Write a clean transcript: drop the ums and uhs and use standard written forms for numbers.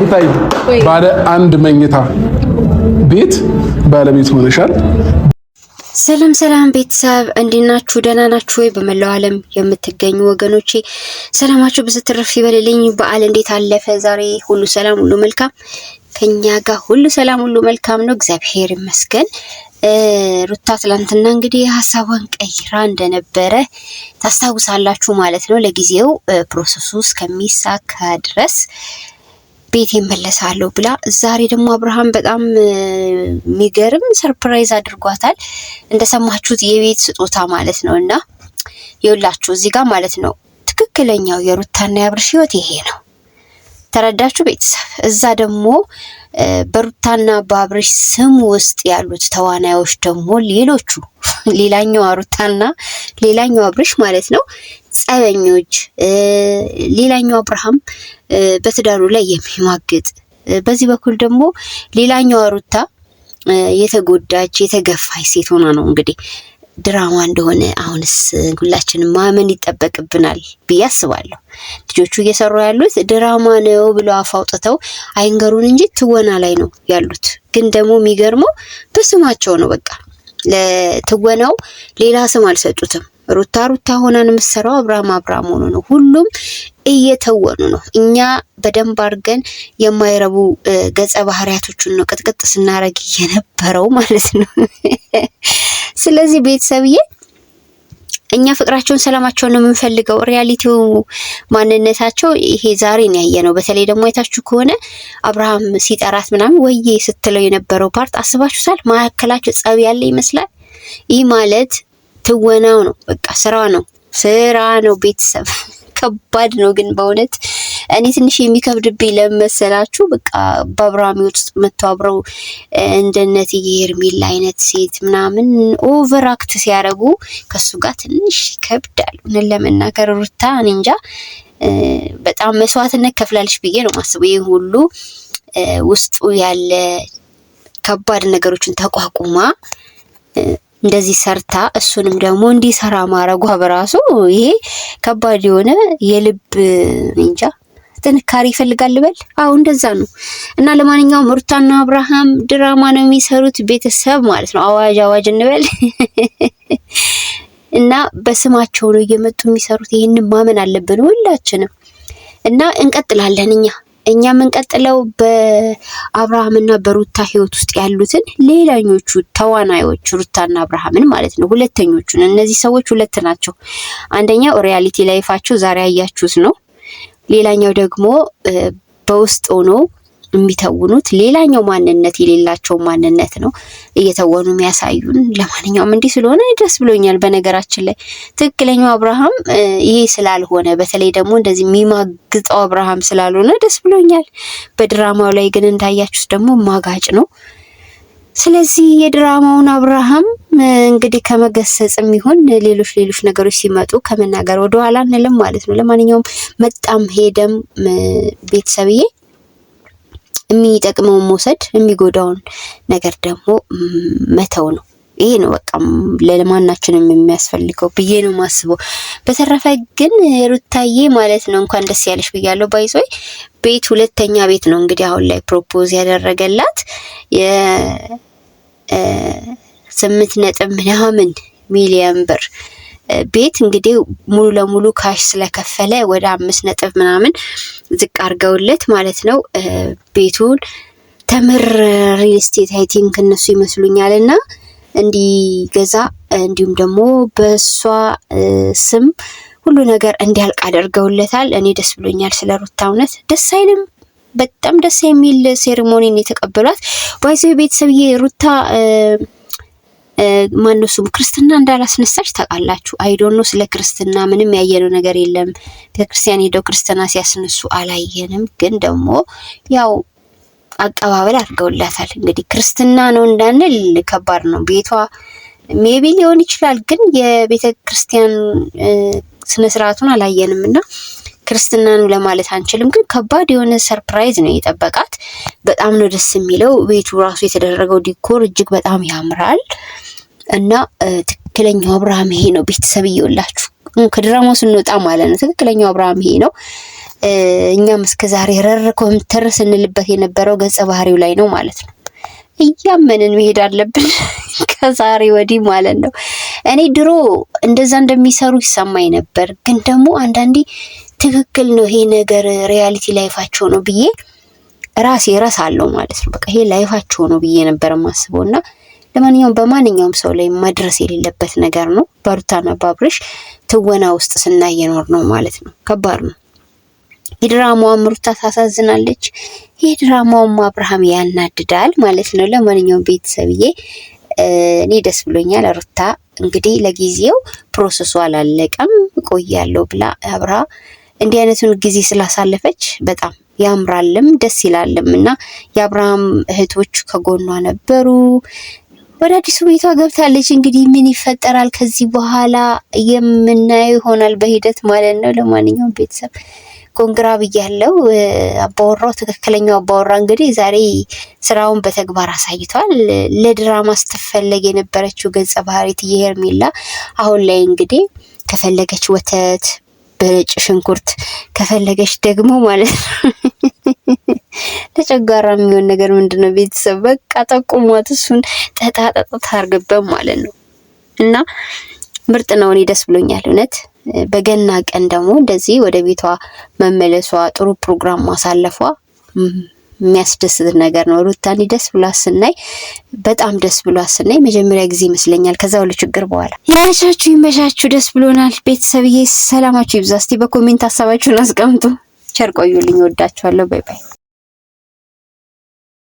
ታይ ባለ አንድ መኝታ ቤት ባለቤት ሆነሻል። ሰላም ሰላም ቤተሰብ እንዴት ናችሁ? ደህና ናችሁ ወይ? በመላው ዓለም የምትገኙ ወገኖቼ ሰላማችሁ ብዙ ትርፍ ይበልልኝ። በዓል እንዴት አለፈ? ዛሬ ሁሉ ሰላም ሁሉ መልካም፣ ከኛ ጋር ሁሉ ሰላም ሁሉ መልካም ነው፣ እግዚአብሔር ይመስገን። ሩታ ትላንትና እንግዲህ ሀሳቧን ቀይራ እንደነበረ ታስታውሳላችሁ ማለት ነው። ለጊዜው ፕሮሰሱ እስከሚሳካ ድረስ ቤት ይመለሳለሁ ብላ፣ ዛሬ ደግሞ አብርሃም በጣም የሚገርም ሰርፕራይዝ አድርጓታል። እንደሰማችሁት የቤት ስጦታ ማለት ነው። እና ይኸውላችሁ እዚህ ጋር ማለት ነው ትክክለኛው የሩታና የአብርሽ ህይወት ይሄ ነው። ተረዳችሁ ቤተሰብ? እዛ ደግሞ በሩታና በአብርሽ ስም ውስጥ ያሉት ተዋናዮች ደግሞ ሌሎቹ ሌላኛው ሩታና ሌላኛው አብርሽ ማለት ነው ጸበኞች፣ ሌላኛው አብርሃም በትዳሩ ላይ የሚማግጥ፣ በዚህ በኩል ደግሞ ሌላኛው ሩታ የተጎዳች የተገፋች ሴት ሆና ነው እንግዲህ ድራማ እንደሆነ አሁንስ ሁላችንም ማመን ይጠበቅብናል ብዬ አስባለሁ። ልጆቹ እየሰሩ ያሉት ድራማ ነው ብለው አፋውጥተው አይንገሩን እንጂ ትወና ላይ ነው ያሉት። ግን ደግሞ የሚገርመው በስማቸው ነው። በቃ ለትወናው ሌላ ስም አልሰጡትም። ሩታ ሩታ ሆናን የምትሰራው አብርሃም አብርሃም ሆኖ ነው። ሁሉም እየተወኑ ነው። እኛ በደንብ አድርገን የማይረቡ ገጸ ባህሪያቶችን ነው ቅጥቅጥ ስናረግ የነበረው ማለት ነው። ስለዚህ ቤተሰብዬ እኛ ፍቅራቸውን ሰላማቸውን ነው የምንፈልገው። ሪያሊቲው ማንነታቸው ይሄ ዛሬ ነው ያየነው። በተለይ ደግሞ አይታችሁ ከሆነ አብርሃም ሲጠራት ምናምን ወዬ ስትለው የነበረው ፓርት አስባችሁታል? ማዕከላቸው ጸብ ያለ ይመስላል። ይህ ማለት ትወናው ነው። በቃ ስራ ነው ቤተሰብ። ከባድ ነው ግን በእውነት እኔ ትንሽ የሚከብድብኝ ለመሰላችሁ በቃ በአብርሃም ውስጥ መጥተው አብረው እንደነት የሄርሜላ አይነት ሴት ምናምን ኦቨር አክት ሲያደርጉ ከሱ ጋር ትንሽ ይከብዳል። እኔ ለመናገር ሩታ እኔ እንጃ በጣም መስዋዕትነት ከፍላለች ብዬ ነው ማስበው። ይሄ ሁሉ ውስጡ ያለ ከባድ ነገሮችን ተቋቁማ እንደዚህ ሰርታ እሱንም ደግሞ እንዲሰራ ማረጓ በራሱ ይሄ ከባድ የሆነ የልብ እንጃ ጥንካሬ ይፈልጋል ልበል። አዎ እንደዛ ነው። እና ለማንኛውም ሩታና አብርሃም ድራማ ነው የሚሰሩት ቤተሰብ ማለት ነው። አዋጅ እንበል። እና በስማቸው ነው እየመጡ የሚሰሩት። ይሄንን ማመን አለብን ሁላችንም። እና እንቀጥላለን እኛ የምንቀጥለው በአብርሃምና በሩታ ህይወት ውስጥ ያሉትን ሌላኞቹ ተዋናዮች ሩታና አብርሃምን ማለት ነው። ሁለተኞቹን እነዚህ ሰዎች ሁለት ናቸው። አንደኛው ሪያሊቲ ላይፋቸው ዛሬ አያችሁት ነው። ሌላኛው ደግሞ በውስጥ ሆኖ የሚተውኑት ሌላኛው ማንነት የሌላቸው ማንነት ነው እየተወኑ የሚያሳዩን። ለማንኛውም እንዲህ ስለሆነ ደስ ብሎኛል። በነገራችን ላይ ትክክለኛው አብርሃም ይሄ ስላልሆነ፣ በተለይ ደግሞ እንደዚህ የሚማግጠው አብርሃም ስላልሆነ ደስ ብሎኛል። በድራማው ላይ ግን እንዳያችሁት ደግሞ ማጋጭ ነው። ስለዚህ የድራማውን አብርሃም እንግዲህ ከመገሰጽም ይሁን ሌሎች ነገሮች ሲመጡ ከመናገር ወደኋላ አንልም ማለት ነው። ለማንኛውም መጣም ሄደም ቤተሰብዬ የሚጠቅመውን መውሰድ የሚጎዳውን ነገር ደግሞ መተው ነው። ይሄ ነው በቃ ለማናችንም የሚያስፈልገው ብዬ ነው ማስበው። በተረፈ ግን ሩታዬ ማለት ነው እንኳን ደስ ያለሽ ብያለሁ። ባይዞይ ቤት ሁለተኛ ቤት ነው እንግዲህ አሁን ላይ ፕሮፖዝ ያደረገላት የ8 ሚሊዮን ብር ቤት እንግዲህ ሙሉ ለሙሉ ካሽ ስለከፈለ ወደ 5 ምናምን ዝቅ አርገውለት ማለት ነው ቤቱን ተምር ሪል ስቴት አይ ቲንክ እነሱ ይመስሉኛልና እንዲገዛ እንዲሁም ደግሞ በሷ ስም ሁሉ ነገር እንዲያልቅ አድርገውለታል። እኔ ደስ ብሎኛል ስለ ሩታ። እውነት ደስ አይልም? በጣም ደስ የሚል ሴሪሞኒን የተቀበሏት። ባይዘው ቤተሰብዬ ሩታ ማንሱም ክርስትና እንዳላስነሳች ታውቃላችሁ። አይዶኖ ስለ ክርስትና ምንም ያየነው ነገር የለም። ቤተክርስቲያን ሄደው ክርስትና ሲያስነሱ አላየንም። ግን ደግሞ ያው አቀባበል አድርገውላታል። እንግዲህ ክርስትና ነው እንዳንል ከባድ ነው። ቤቷ ሜቢ ሊሆን ይችላል፣ ግን የቤተክርስቲያን ስነ ስርዓቱን አላየንም እና ክርስትና ነው ለማለት አንችልም። ግን ከባድ የሆነ ሰርፕራይዝ ነው የጠበቃት። በጣም ነው ደስ የሚለው። ቤቱ ራሱ የተደረገው ዲኮር እጅግ በጣም ያምራል። እና ትክክለኛው አብርሃም ይሄ ነው ቤተሰብ ይውላችሁ። ከድራማው ስንወጣ ማለት ነው። ትክክለኛው አብርሃም ይሄ ነው። እኛም እስከዛሬ ረርኮም ተርስንልበት የነበረው ገጸ ባህሪው ላይ ነው ማለት ነው። እያመንን መሄድ አለብን ከዛሬ ወዲህ ማለት ነው። እኔ ድሮ እንደዛ እንደሚሰሩ ይሰማኝ ነበር፣ ግን ደግሞ አንዳንዴ ትክክል ነው ይሄ ነገር ሪያሊቲ ላይፋቸው ነው ብዬ ራሴ እረሳለሁ ማለት ነው። በቃ ይሄ ላይፋቸው ነው ብዬ ነበር የማስበውና ለማንኛውም በማንኛውም ሰው ላይ መድረስ የሌለበት ነገር ነው። በሩታና በአብርሽ ትወና ውስጥ ስናየኖር ነው ማለት ነው። ከባድ ነው። የድራማውም ሩታ ታሳዝናለች፣ የድራማውም አብርሃም ያናድዳል ማለት ነው። ለማንኛውም ቤተሰብዬ እኔ ደስ ብሎኛል። ሩታ እንግዲህ ለጊዜው ፕሮሰሱ አላለቀም ቆያለሁ ብላ አብራ እንዲህ አይነቱን ጊዜ ስላሳለፈች በጣም ያምራልም ደስ ይላልም እና የአብርሃም እህቶች ከጎኗ ነበሩ። ወደ አዲሱ ቤቷ ገብታለች። እንግዲህ ምን ይፈጠራል ከዚህ በኋላ የምናየው ይሆናል በሂደት ማለት ነው። ለማንኛውም ቤተሰብ ኮንግራ ብያለው። አባወራው ትክክለኛው አባወራ እንግዲህ ዛሬ ስራውን በተግባር አሳይቷል። ለድራማ ስትፈለግ የነበረችው ገጸ ባህሪ እትዬ ሄርሜላ አሁን ላይ እንግዲህ ከፈለገች ወተት በነጭ ሽንኩርት ከፈለገች ደግሞ ማለት ነው ለጨጓራ የሚሆን ነገር ምንድነው ቤተሰብ በቃ ጠቁሟት እሱን ጠጣ ታርገበም ማለት ነው። እና ምርጥ ነው። እኔ ደስ ብሎኛል እውነት። በገና ቀን ደግሞ እንደዚህ ወደ ቤቷ መመለሷ ጥሩ ፕሮግራም ማሳለፏ የሚያስደስት ነገር ነው። ሩታኒ ደስ ብሏት ስናይ በጣም ደስ ብሏት ስናይ መጀመሪያ ጊዜ ይመስለኛል ከዛ ሁሉ ችግር በኋላ። ይመቻችሁ፣ ደስ ብሎናል። ቤተሰብዬ ሰላማችሁ ይብዛ። እስቲ በኮሜንት ሀሳባችሁን አስቀምጡ። ቸር ቆዩልኝ። ወዳችኋለሁ። ባይ ባይ።